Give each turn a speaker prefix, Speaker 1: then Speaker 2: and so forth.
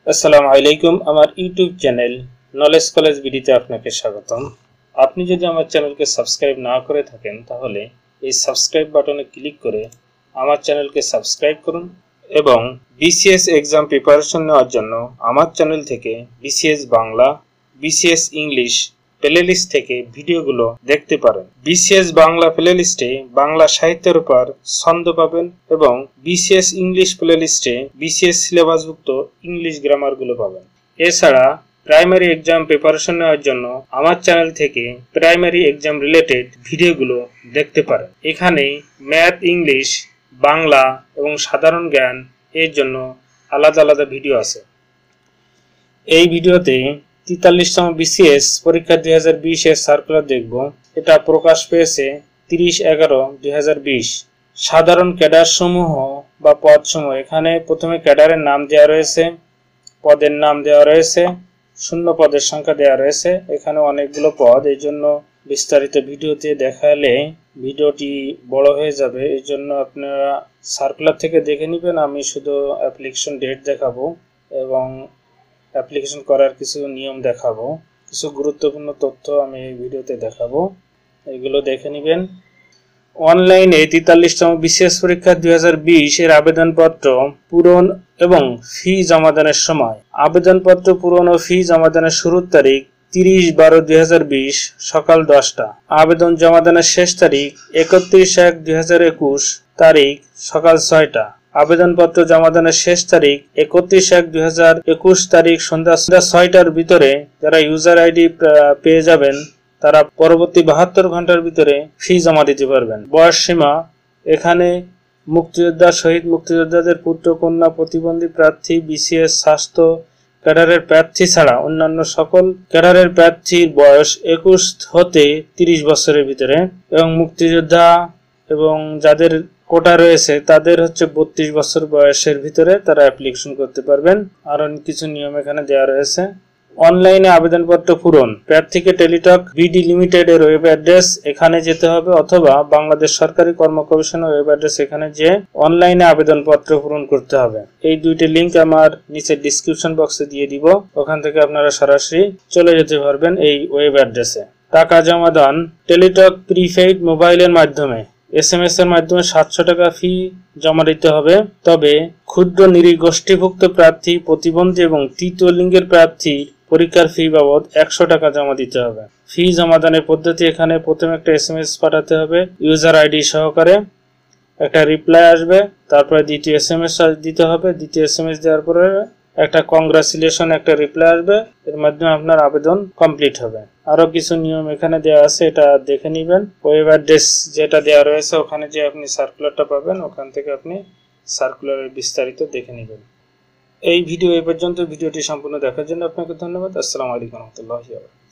Speaker 1: আসসালামু আলাইকুম। আমার ইউটিউব চ্যানেল নলেজ কলেজ বিডিতে আপনাকে স্বাগতম। আপনি যদি আমার চ্যানেলকে সাবস্ক্রাইব না করে থাকেন তাহলে এই সাবস্ক্রাইব বাটনে ক্লিক করে আমার চ্যানেলকে সাবস্ক্রাইব করুন এবং বিসিএস এক্সাম প্রিপারেশন নেওয়ার জন্য আমার চ্যানেল থেকে BCS Bangla, BCS English playlist থেকে ভিডিওগুলো দেখতে পারেন। বিসিএস বাংলা প্লেলিস্টে বাংলা সাহিত্যের উপর ছন্দ পাবেন এবং বিসিএস ইংলিশ প্লেলিস্টে বিসিএস সিলেবাসভুক্ত ইংলিশ গ্রামারগুলো পাবেন। এছাড়া প্রাইমারি এক্সাম প্রিপারেশন নেওয়ার জন্য আমার চ্যানেল থেকে প্রাইমারি এক্সাম রিলেটেড ভিডিওগুলো দেখতে পারেন। এখানে ম্যাথ, ইংলিশ, বাংলা এবং সাধারণ জ্ঞান এর জন্য আলাদা আলাদা ভিডিও আছে। এই ভিডিওতে 43তম বিসিএস পরীক্ষা 2020 এর সার্কুলার দেখব। এটা প্রকাশ পেয়েছে 30/11/2020। সাধারণ ক্যাডার সমূহ বা পদ সমূহ, এখানে প্রথমে ক্যাডারের নাম দেওয়া রয়েছে, পদের নাম দেওয়া রয়েছে, শূন্য পদের সংখ্যা দেওয়া রয়েছে। এখানে অনেকগুলো পদ, এই জন্য বিস্তারিত ভিডিওতে দেখালে ভিডিওটি বড় হয়ে যাবে। এই জন্য আপনারা সার্কুলার থেকে দেখে নেবেন। আমি শুধু অ্যাপ্লিকেশন ডেট দেখাবো এবং অ্যাপ্লিকেশন করার কিছু নিয়ম দেখাবো, কিছু গুরুত্বপূর্ণ তথ্য আমি এই ভিডিওতে দেখাবো, এগুলো দেখে নেবেন। অনলাইনে 43তম বিসিএস পরীক্ষা 2020 এর আবেদনপত্র পূরণ এবং ফি জমাদানের সময়। আবেদনপত্র পূরণ ও ফি জমাদানের শুরুর তারিখ 30/12/2020 সকাল 10টা। আবেদন জমাদানের শেষ তারিখ 31/1/2021 তারিখ সকাল 6টা। আবেদনপত্র জমাদানের শেষ তারিখ 31/1/2021 তারিখ সন্ধ্যা 6টার ভিতরে যারা ইউজার আইডি পেয়ে যাবেন তারা পরবর্তী 72 ঘন্টার ভিতরে ফি জমা দিতে পারবেন। বয়স সীমা, এখানে মুক্তিযোদ্ধা, শহীদ মুক্তিযোদ্ধাদের পুত্র কন্যা, প্রতিবন্ধী প্রার্থী, বিসিএস স্বাস্থ্য ক্যাডারের প্রার্থী ছাড়া অন্যান্য সকল ক্যাডারের প্রার্থীর বয়স 21 হতে 30 বছরের ভিতরে এবং মুক্তিযোদ্ধা এবং যাদের কোটা রয়েছে তাদের হচ্ছে 32 বছর বয়সের ভিতরে তারা অ্যাপ্লিকেশন করতে পারবেন। আরো কিছু নিয়ম এখানে দেওয়া রয়েছে। অনলাইনে আবেদনপত্র পূরণ, প্রার্থীকে টেলিটক বিডি লিমিটেড এর ওয়েব অ্যাড্রেস এখানে যেতে হবে অথবা বাংলাদেশ সরকারি কর্ম কমিশনের ওয়েব অ্যাড্রেস এখানে যে অনলাইনে আবেদনপত্র পূরণ করতে হবে। এই দুইটি লিংক আমার নিচে ডিসক্রিপশন বক্সে দিয়ে দিব, ওখান থেকে আপনারা সরাসরি চলে যেতে পারবেন এই ওয়েব অ্যাড্রেসে। টাকা জমা দান, টেলিটক প্রিপেইড মোবাইলের মাধ্যমে SMS এর মাধ্যমে 700 টাকা ফি জমা দিতে হবে। তবে ক্ষুদ্র নৃগোষ্ঠীভুক্ত প্রার্থী, প্রতিবন্ধী এবং তৃতীয় লিঙ্গের প্রার্থী পরীক্ষার ফি বাবদ 100 টাকা জমা দিতে হবে। ফি জমাদানের পদ্ধতি, এখানে প্রথমে একটা SMS পাঠাতে হবে ইউজার আইডি সহকারে, একটা রিপ্লাই আসবে, তারপরে দ্বিতীয় SMS দিতে হবে। দ্বিতীয় SMS দেওয়ার পরে একটা কংগ্রাচুলেশন একটা রিপ্লাই আসবে, এর মাধ্যমে আপনার আবেদন কমপ্লিট হবে। আরো কিছু নিয়ম এখানে দেওয়া আছে, এটা দেখে নেবেন। ওয়েব অ্যাড্রেস যেটা দেওয়া রয়েছে ওখানে যে আপনি সার্কুলারটা পাবেন, ওখান থেকে আপনি সার্কুলারের বিস্তারিত দেখে নেবেন। এই ভিডিও এই পর্যন্ত। ভিডিওটি সম্পূর্ণ দেখার জন্য আপনাকে ধন্যবাদ। আসসালামু আলাইকুম ওয়া রাহমাতুল্লাহি ওয়া বারাকাতুহু।